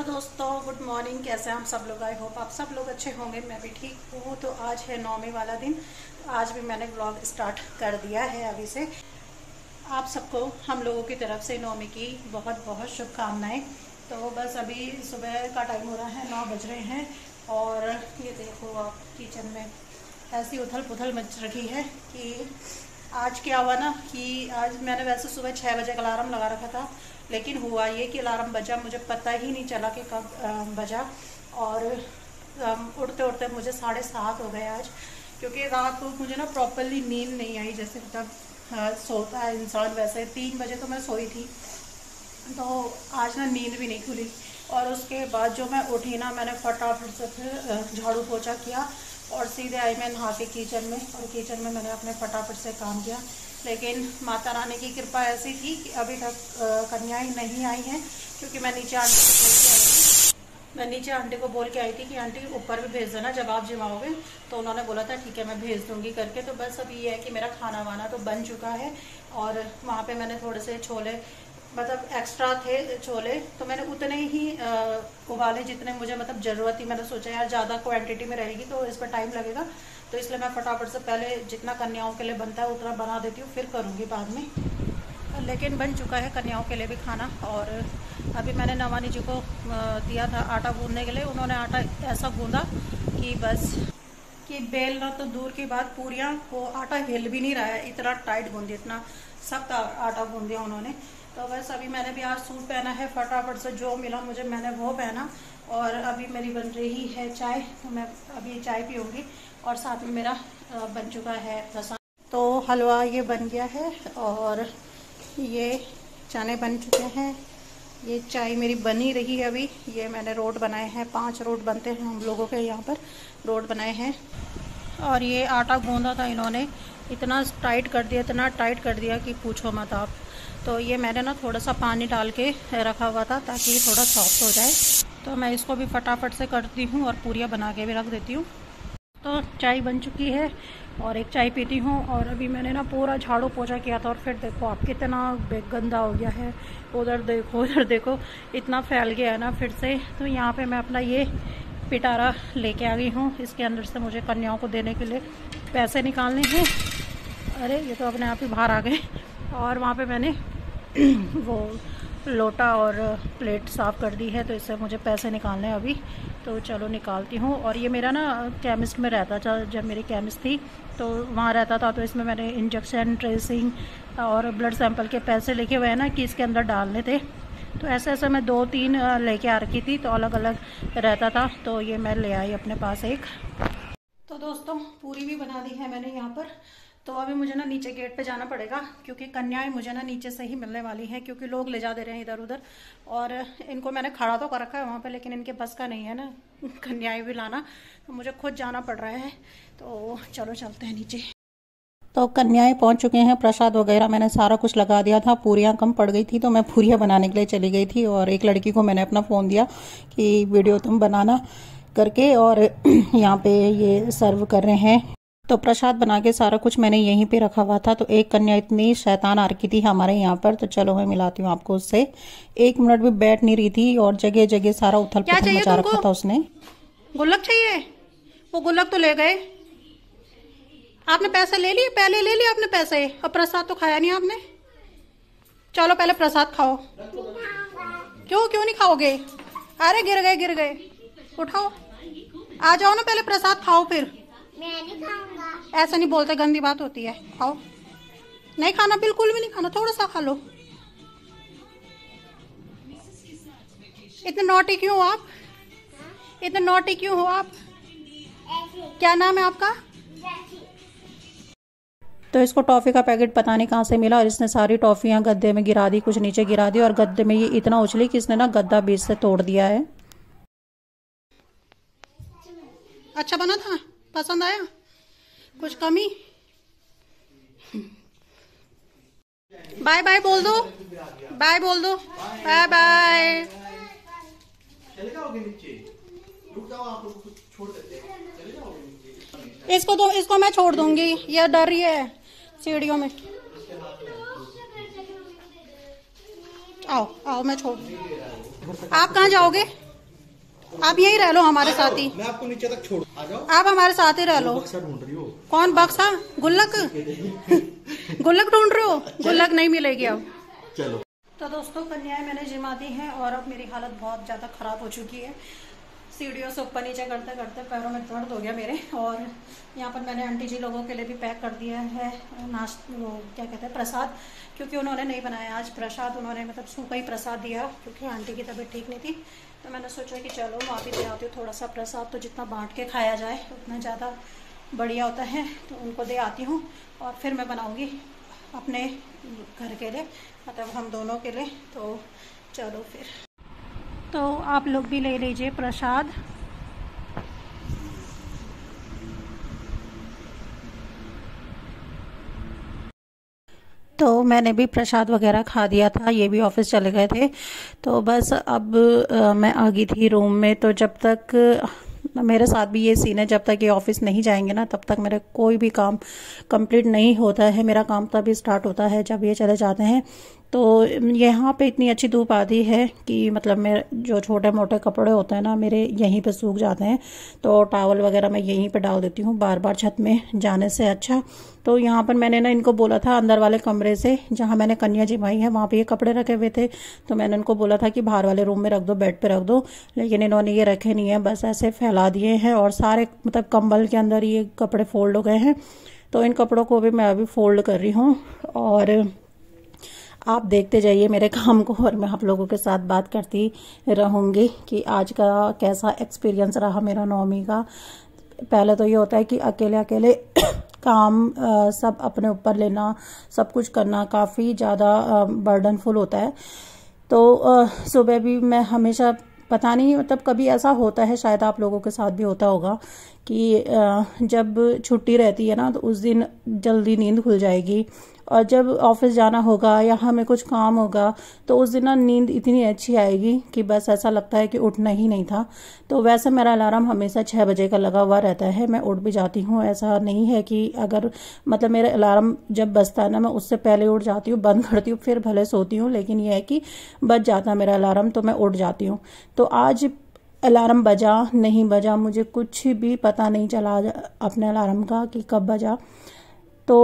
दोस्तों, good morning. कैसे हम सब लोग? आई होप आप सब लोग अच्छे होंगे। मैं भी ठीक हूँ। तो आज है 9वीं वाला दिन। आज भी मैंने व्लॉग स्टार्ट कर दिया है अभी से। आप सबको हम लोगों की तरफ से 9वीं की बहुत बहुत शुभकामनाएं। तो बस अभी सुबह का टाइम हो रहा है, 9 बज रहे हैं। और ये देखो, आप किचन में ऐसी उथल पुथल मच रखी है कि आज क्या हुआ ना कि आज मैंने वैसे सुबह 6 बजे का अलार्म लगा रखा था, लेकिन हुआ ये कि अलार्म बजा, मुझे पता ही नहीं चला कि कब बजा। और उठते उठते मुझे 7:30 हो गए आज, क्योंकि रात को मुझे ना प्रॉपरली नींद नहीं आई। जैसे मतलब सोता है इंसान, वैसे 3 बजे तो मैं सोई थी, तो आज ना नींद भी नहीं खुली। और उसके बाद जो मैं उठी ना, मैंने फटाफट से फिर झाड़ू पोछा किया और सीधे आई मैं नहा के किचन में। और किचन में मैंने अपने फटाफट से काम किया। लेकिन माता रानी की कृपा ऐसी थी कि अभी तक कन्याएं नहीं आई हैं, क्योंकि मैं नीचे आंटी को बोल के आई थी। मैं नीचे आंटी को बोल के आई थी कि आंटी ऊपर भी भेज देना जब आप जिम आओगे। तो उन्होंने बोला था ठीक है मैं भेज दूंगी करके। तो बस अब ये है कि मेरा खाना वाना तो बन चुका है। और वहाँ पे मैंने थोड़े से छोले, मतलब एक्स्ट्रा थे छोले, तो मैंने उतने ही उबाले जितने मुझे मतलब ज़रूरत थी। मैंने सोचा यार ज़्यादा क्वांटिटी में रहेगी तो इस पर टाइम लगेगा, तो इसलिए मैं फटाफट से पहले जितना कन्याओं के लिए बनता है उतना बना देती हूँ, फिर करूँगी बाद में। लेकिन बन चुका है कन्याओं के लिए भी खाना। और अभी मैंने नवानी जी को दिया था आटा गूंदने के लिए। उन्होंने आटा ऐसा गूंदा कि बस कि बेलना तो दूर की बात, पूरियाँ को आटा हिल भी नहीं रहा है, इतना टाइट गूंदी, इतना सख्त आटा गूंद दिया उन्होंने। तो बस अभी मैंने भी आज सूट पहना है, फटाफट से जो मिला मुझे मैंने वो पहना। और अभी मेरी बन रही है चाय, तो मैं अभी चाय पीऊँगी। और साथ में मेरा बन चुका है प्रसाद। तो हलवा ये बन गया है और ये चने बन चुके हैं। ये चाय मेरी बनी रही है अभी। ये मैंने रोट बनाए हैं, 5 रोट बनते हैं हम लोगों के यहाँ पर, रोट बनाए हैं। और ये आटा गूंदा था इन्होंने, इतना टाइट कर दिया, इतना टाइट कर दिया कि पूछो मत आप। तो ये मैंने ना थोड़ा सा पानी डाल के रखा हुआ था ताकि ये थोड़ा सॉफ्ट हो जाए। तो मैं इसको भी फटाफट से करती हूँ और पूरियाँ बना के भी रख देती हूँ। तो चाय बन चुकी है और एक चाय पीती हूँ। और अभी मैंने ना पूरा झाड़ू पोछा किया था और फिर देखो आप कितना गंदा हो गया है। उधर देखो, उधर देखो, इतना फैल गया है ना फिर से। तो यहाँ पे मैं अपना ये पिटारा लेके आ गई हूँ। इसके अंदर से मुझे कन्याओं को देने के लिए पैसे निकालने हैं। अरे ये तो अपने आप ही बाहर आ गए। और वहाँ पे मैंने वो लोटा और प्लेट साफ़ कर दी है, तो इससे मुझे पैसे निकालने हैं अभी। तो चलो निकालती हूँ। और ये मेरा ना केमिस्ट में रहता था, जब मेरी केमिस्ट थी तो वहाँ रहता था। तो इसमें मैंने इंजेक्शन, ट्रेसिंग और ब्लड सैंपल के पैसे लिखे हुए हैं ना कि इसके अंदर डालने थे। तो ऐसे ऐसे मैं 2-3 लेके आ रखी थी, तो अलग अलग रहता था। तो ये मैं ले आई अपने पास एक। तो दोस्तों पूरी भी बना दी है मैंने यहाँ पर। तो अभी मुझे ना नीचे गेट पे जाना पड़ेगा, क्योंकि कन्याएं मुझे ना नीचे से ही मिलने वाली हैं, क्योंकि लोग ले जा दे रहे हैं इधर उधर। और इनको मैंने खड़ा तो कर रखा है वहाँ पे, लेकिन इनके बस का नहीं है ना कन्याएं भी लाना, तो मुझे खुद जाना पड़ रहा है। तो चलो चलते हैं नीचे। तो कन्याएं पहुंच चुके हैं। प्रसाद वगैरह मैंने सारा कुछ लगा दिया था। पूरियाँ कम पड़ गई थी तो मैं पूरियाँ बनाने के लिए चली गई थी। और एक लड़की को मैंने अपना फ़ोन दिया कि वीडियो तुम बनाना करके। और यहाँ पे ये सर्व कर रहे हैं। तो प्रसाद बना के सारा कुछ मैंने यहीं पे रखा हुआ था। तो एक कन्या इतनी शैतान आ रखी थी हमारे यहाँ पर, तो चलो मैं मिलाती हूँ आपको उससे। 1 मिनट भी बैठ नहीं रही थी और जगह जगह सारा उथल पुथल मचा रखा था उसने। गुल्लक चाहिए? वो गुल्लक तो ले गए। आपने पैसे ले लिए? पहले ले लिए आपने पैसे, और प्रसाद तो खाया नहीं आपने। चलो पहले प्रसाद खाओ। क्यों नहीं खाओगे? अरे गिर गए। उठाओ, आ जाओ ना, पहले प्रसाद खाओ फिर। मैं नहीं खाऊंगा। ऐसा नहीं बोलते, गंदी बात होती है। खाओ। नहीं खाना, बिल्कुल भी नहीं खाना, थोड़ा सा खा लो। इतने नॉटी क्यों हो आप? इतने नॉटी क्यों हो आप? क्या नाम है आपका? तो इसको टॉफ़ी का पैकेट पता नहीं कहाँ से मिला और इसने सारी टॉफ़ियाँ गद्दे में गिरा दी, कुछ नीचे गिरा दी। और गद्दे में ये इतना उछली कि इसने ना गद्दा बीच से तोड़ दिया है। अच्छा बना था? पसंद आया? कुछ कमी? बाय बाय बोल दो, बाय बोल दो, बाय बाय। इसको मैं छोड़ दूंगी, ये डर रही है सीढ़ियों में। आओ मैं छोड़। आप कहाँ जाओगे? आप यही रह लो हमारे साथ ही। मैं आपको नीचे तक छोड़ आ जाओ। आप हमारे साथ ही रह लो। बक्सा ढूंढ रही हो? कौन बक्सा? गुल्लक? गुल्लक ढूंढ रहे हो? गुल्लक नहीं मिलेगी अब। चलो। तो दोस्तों कन्याएं मैंने जिमा दी हैं और अब मेरी हालत बहुत ज़्यादा ख़राब हो चुकी है। सीढ़ियों से ऊपर नीचे करते करते पैरों में दर्द हो गया मेरे। और यहाँ पर मैंने आंटी जी लोगों के लिए भी पैक कर दिया है वो क्या कहते हैं, प्रसाद, क्योंकि उन्होंने नहीं बनाया आज प्रसाद। उन्होंने मतलब सूखा ही प्रसाद दिया क्योंकि आंटी की तबीयत ठीक नहीं थी। तो मैंने सोचा कि चलो वहाँ भी दे आती हूँ थोड़ा सा प्रसाद, तो जितना बांट के खाया जाए उतना ज़्यादा बढ़िया होता है। तो उनको दे आती हूँ और फिर मैं बनाऊँगी अपने घर के लिए, मतलब हम दोनों के लिए। तो चलो फिर, तो आप लोग भी ले लीजिए प्रसाद। तो मैंने भी प्रसाद वगैरह खा दिया था, ये भी ऑफिस चले गए थे। तो बस अब मैं आ गई थी रूम में। तो जब तक मेरे साथ भी ये सीन है, जब तक ये ऑफिस नहीं जाएंगे ना तब तक मेरा कोई भी काम कंप्लीट नहीं होता है। मेरा काम तभी स्टार्ट होता है जब ये चले जाते हैं। तो यहाँ पे इतनी अच्छी धूप आती है कि मतलब मेरे जो छोटे मोटे कपड़े होते हैं ना मेरे यहीं पे सूख जाते हैं। तो टॉवल वगैरह मैं यहीं पे डाल देती हूँ, बार बार छत में जाने से अच्छा। तो यहाँ पर मैंने ना इनको बोला था अंदर वाले कमरे से जहाँ मैंने कन्या जिमाई है वहाँ पे ये कपड़े रखे हुए थे। तो मैंने उनको बोला था कि बाहर वाले रूम में रख दो, बेड पे रख दो, लेकिन इन्होंने ये रखे नहीं है, बस ऐसे फैला दिए हैं। और सारे मतलब कंबल के अंदर ये कपड़े फोल्ड हो गए हैं। तो इन कपड़ों को भी मैं अभी फोल्ड कर रही हूँ और आप देखते जाइए मेरे काम को और मैं आप लोगों के साथ बात करती रहूँगी कि आज का कैसा एक्सपीरियंस रहा मेरा नौमी का। पहले तो ये होता है कि अकेले अकेले काम सब अपने ऊपर लेना, सब कुछ करना काफ़ी ज़्यादा बर्डनफुल होता है। तो सुबह भी मैं हमेशा पता नहीं मतलब कभी ऐसा होता है, शायद आप लोगों के साथ भी होता होगा कि जब छुट्टी रहती है ना तो उस दिन जल्दी नींद खुल जाएगी, और जब ऑफिस जाना होगा या हमें कुछ काम होगा तो उस दिन ना नींद इतनी अच्छी आएगी कि बस ऐसा लगता है कि उठना ही नहीं था। तो वैसे मेरा अलार्म हमेशा 6 बजे का लगा हुआ रहता है, मैं उठ भी जाती हूँ। ऐसा नहीं है कि अगर मतलब मेरा अलार्म जब बजता है ना मैं उससे पहले उठ जाती हूँ, बंद करती हूँ, फिर भले सोती हूँ, लेकिन यह है कि बज जाता है मेरा अलार्म तो मैं उठ जाती हूँ। तो आज अलार्म बजा नहीं बजा मुझे कुछ भी पता नहीं चला अपने अलार्म का कि कब बजा। तो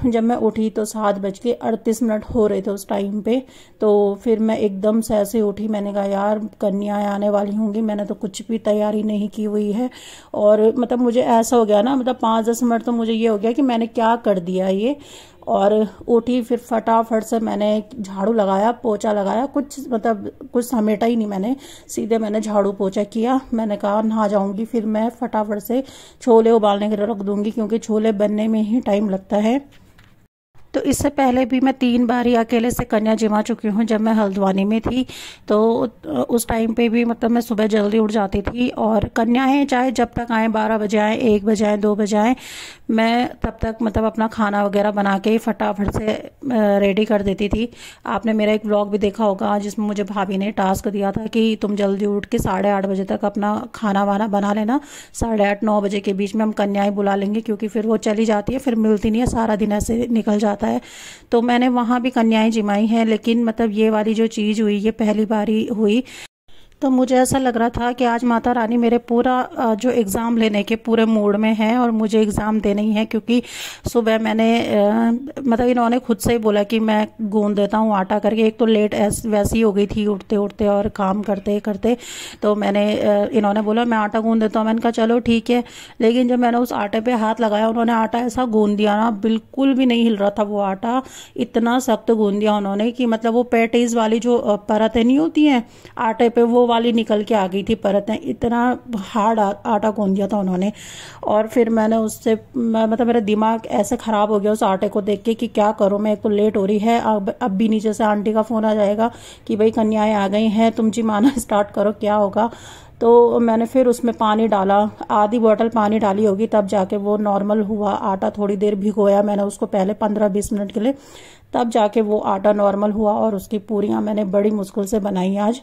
जब मैं उठी तो 7:38 हो रहे थे उस टाइम पे। तो फिर मैं एकदम से ऐसे उठी, मैंने कहा यार कन्याएं आने वाली होंगी, मैंने तो कुछ भी तैयारी नहीं की हुई है। और मतलब मुझे ऐसा हो गया ना, मतलब 5-10 मिनट तो मुझे ये हो गया कि मैंने क्या कर दिया ये। और उठी फिर फटाफट से मैंने झाड़ू लगाया, पोछा लगाया, कुछ मतलब कुछ समेटा ही नहीं मैंने, सीधे मैंने झाड़ू पोछा किया। मैंने कहा नहा जाऊंगी फिर मैं फटाफट से छोले उबालने के लिए रख दूंगी क्योंकि छोले बनने में ही टाइम लगता है। तो इससे पहले भी मैं 3 बार ही अकेले से कन्या जिमा चुकी हूँ जब मैं हल्द्वानी में थी। तो उस टाइम पे भी मतलब मैं सुबह जल्दी उठ जाती थी और कन्याएं चाहे जब तक आए, 12 बजे आए, 1 बजे आए, 2 बजे आए, मैं तब तक मतलब अपना खाना वगैरह बना के फटाफट से रेडी कर देती थी। आपने मेरा एक व्लॉग भी देखा होगा जिसमें मुझे भाभी ने टास्क दिया था कि तुम जल्दी उठ के 8:30 बजे तक अपना खाना वाना बना लेना, 8:30-9 बजे के बीच में हम कन्याएं बुला लेंगे क्योंकि फिर वो चली जाती है, फिर मिलती नहीं है, सारा दिन ऐसे निकल जाता है। तो मैंने वहां भी कन्याएं जिमाई हैं, लेकिन मतलब ये वाली जो चीज हुई ये पहली बार ही हुई। तो मुझे ऐसा लग रहा था कि आज माता रानी मेरे पूरा जो एग्ज़ाम लेने के पूरे मूड में है और मुझे एग्ज़ाम देने ही है। क्योंकि सुबह मैंने मतलब इन्होंने खुद से ही बोला कि मैं गूंद देता हूँ आटा करके। एक तो लेट वैसी हो गई थी उठते उठते और काम करते करते, तो मैंने इन्होंने बोला मैं आटा गूंद देता हूँ, मैंने कहा चलो ठीक है। लेकिन जब मैंने उस आटे पे हाथ लगाया उन्होंने आटा ऐसा गूंद दिया ना, बिल्कुल भी नहीं हिल रहा था वो आटा, इतना सख्त गूंद दिया उन्होंने कि मतलब वो पैटीज वाली जो परतें नहीं होती हैं आटे पे वो वाली निकल के आ गई थी परतें, इतना हार्ड आटा गूंद दिया था उन्होंने। और फिर मैंने उससे मतलब मेरा दिमाग ऐसे खराब हो गया उस आटे को देख के कि क्या करूं मैं, एक तो लेट हो रही है, अब भी नीचे से आंटी का फोन आ जाएगा कि भाई कन्याएं आ गई हैं, तुम जिमाना स्टार्ट करो, क्या होगा। तो मैंने फिर उसमें पानी डाला, आधी बोतल पानी डाली होगी तब जाके वो नॉर्मल हुआ आटा। थोड़ी देर भिगोया मैंने उसको पहले 15-20 मिनट के लिए, तब जाके वो आटा नॉर्मल हुआ और उसकी पूरियां मैंने बड़ी मुश्किल से बनाई आज।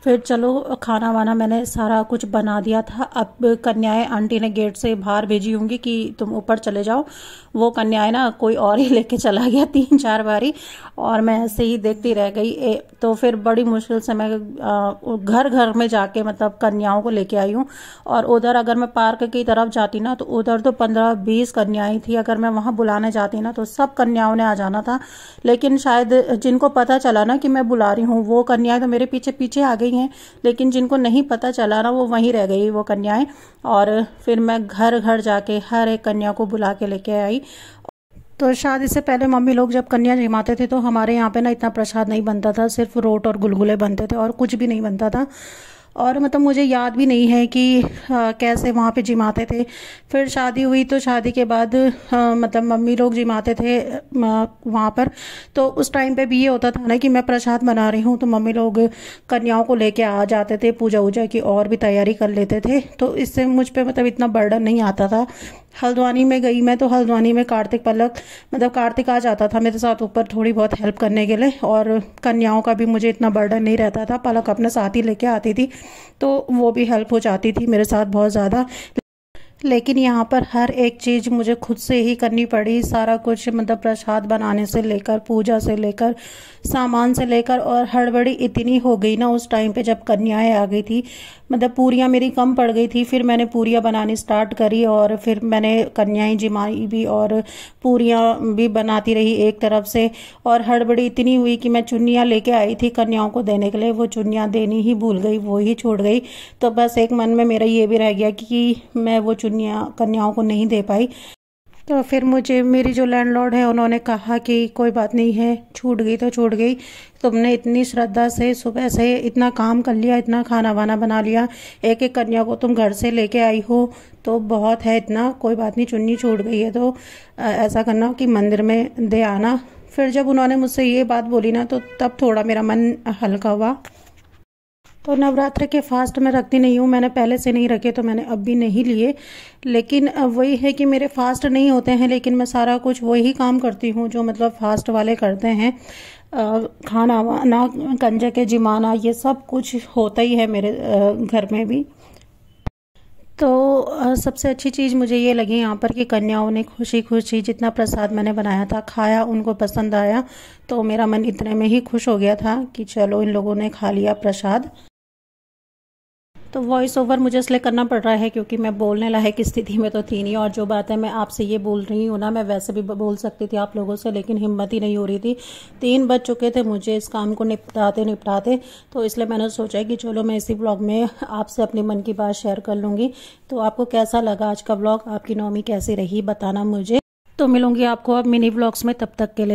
फिर चलो खाना वाना मैंने सारा कुछ बना दिया था। अब कन्याएं आंटी ने गेट से बाहर भेजी होंगी कि तुम ऊपर चले जाओ। वो कन्याएं ना कोई और ही लेके चला गया 3-4 बारी, और मैं ऐसे ही देखती रह गई। तो फिर बड़ी मुश्किल से मैं घर घर में जाके मतलब कन्याओं को लेके आई हूँ। और उधर अगर मैं पार्क की तरफ जाती ना तो उधर तो 15-20 कन्याएं थी। अगर मैं वहां बुलाने जाती ना तो सब कन्याओं ने आ जाना था, लेकिन शायद जिनको पता चला ना कि मैं बुला रही हूँ वो कन्याएं तो मेरे पीछे पीछे आ गई हैं, लेकिन जिनको नहीं पता चला ना वो वहीं रह गई वो कन्याएं। और फिर मैं घर घर जाके हर एक कन्या को बुला के लेके आई। तो शादी से पहले मम्मी लोग जब कन्या जिमाते थे तो हमारे यहाँ पे ना इतना प्रसाद नहीं बनता था, सिर्फ रोट और गुलगुले बनते थे और कुछ भी नहीं बनता था। और मतलब मुझे याद भी नहीं है कि कैसे वहाँ पे जिमाते थे। फिर शादी हुई तो शादी के बाद मतलब मम्मी लोग जिमाते थे वहाँ पर। तो उस टाइम पे भी ये होता था ना कि मैं प्रसाद बना रही हूँ तो मम्मी लोग कन्याओं को लेके आ जाते थे, पूजा वूजा की और भी तैयारी कर लेते थे। तो इससे मुझ पे मतलब इतना बर्डन नहीं आता था। हल्द्वानी में गई मैं तो हल्द्वानी में कार्तिक पलक मतलब कार्तिक आ जाता था मेरे साथ ऊपर थोड़ी बहुत हेल्प करने के लिए, और कन्याओं का भी मुझे इतना बर्डन नहीं रहता था। पलक अपने साथ ही लेके आती थी तो वो भी हेल्प हो जाती थी मेरे साथ बहुत ज़्यादा। लेकिन यहाँ पर हर एक चीज़ मुझे खुद से ही करनी पड़ी, सारा कुछ मतलब प्रसाद बनाने से लेकर पूजा से लेकर सामान से लेकर। और हड़बड़ी इतनी हो गई ना उस टाइम पे जब कन्याएं आ गई थी, मतलब पूरियाँ मेरी कम पड़ गई थी। फिर मैंने पूरियाँ बनानी स्टार्ट करी और फिर मैंने कन्याएं जिमाई भी और पूरियाँ भी बनाती रही एक तरफ से। और हड़बड़ी इतनी हुई कि मैं चुन्नियाँ लेके आई थी कन्याओं को देने के लिए, वो चुन्नियाँ देनी ही भूल गई, वो ही छोड़ गई। तो बस एक मन में मेरा ये भी रह गया कि मैं वो चुन्नियाँ कन्याओं को नहीं दे पाई। तो फिर मुझे मेरी जो लैंडलॉर्ड है उन्होंने कहा कि कोई बात नहीं है, छूट गई तो छूट गई, तुमने इतनी श्रद्धा से सुबह से इतना काम कर लिया, इतना खाना वाना बना लिया, एक एक कन्या को तुम घर से लेके आई हो तो बहुत है इतना, कोई बात नहीं, चुन्नी छूट गई है तो ऐसा करना कि मंदिर में दे आना। फिर जब उन्होंने मुझसे ये बात बोली ना तो तब थोड़ा मेरा मन हल्का हुआ। तो नवरात्र के फास्ट में रखती नहीं हूँ, मैंने पहले से नहीं रखे तो मैंने अब भी नहीं लिए। लेकिन वही है कि मेरे फास्ट नहीं होते हैं, लेकिन मैं सारा कुछ वही काम करती हूँ जो मतलब फास्ट वाले करते हैं। खाना वाना, कंजे के जिमाना, ये सब कुछ होता ही है मेरे घर में भी। तो सबसे अच्छी चीज़ मुझे ये लगी यहाँ पर कि कन्याओं ने खुशी खुशी जितना प्रसाद मैंने बनाया था खाया, उनको पसंद आया। तो मेरा मन इतने में ही खुश हो गया था कि चलो इन लोगों ने खा लिया प्रसाद। तो वॉइस ओवर मुझे इसलिए करना पड़ रहा है क्योंकि मैं बोलने लायक स्थिति में तो थी नहीं, और जो बात है मैं आपसे ये बोल रही हूँ ना, मैं वैसे भी बोल सकती थी आप लोगों से, लेकिन हिम्मत ही नहीं हो रही थी। 3 बज चुके थे मुझे इस काम को निपटाते, तो इसलिए मैंने सोचा कि चलो मैं इसी ब्लॉग में आपसे अपने मन की बात शेयर कर लूँगी। तो आपको कैसा लगा आज का ब्लॉग, आपकी नौमी कैसी रही बताना मुझे। तो मिलूंगी आपको अब मिनी ब्लॉग्स में, तब तक के लिए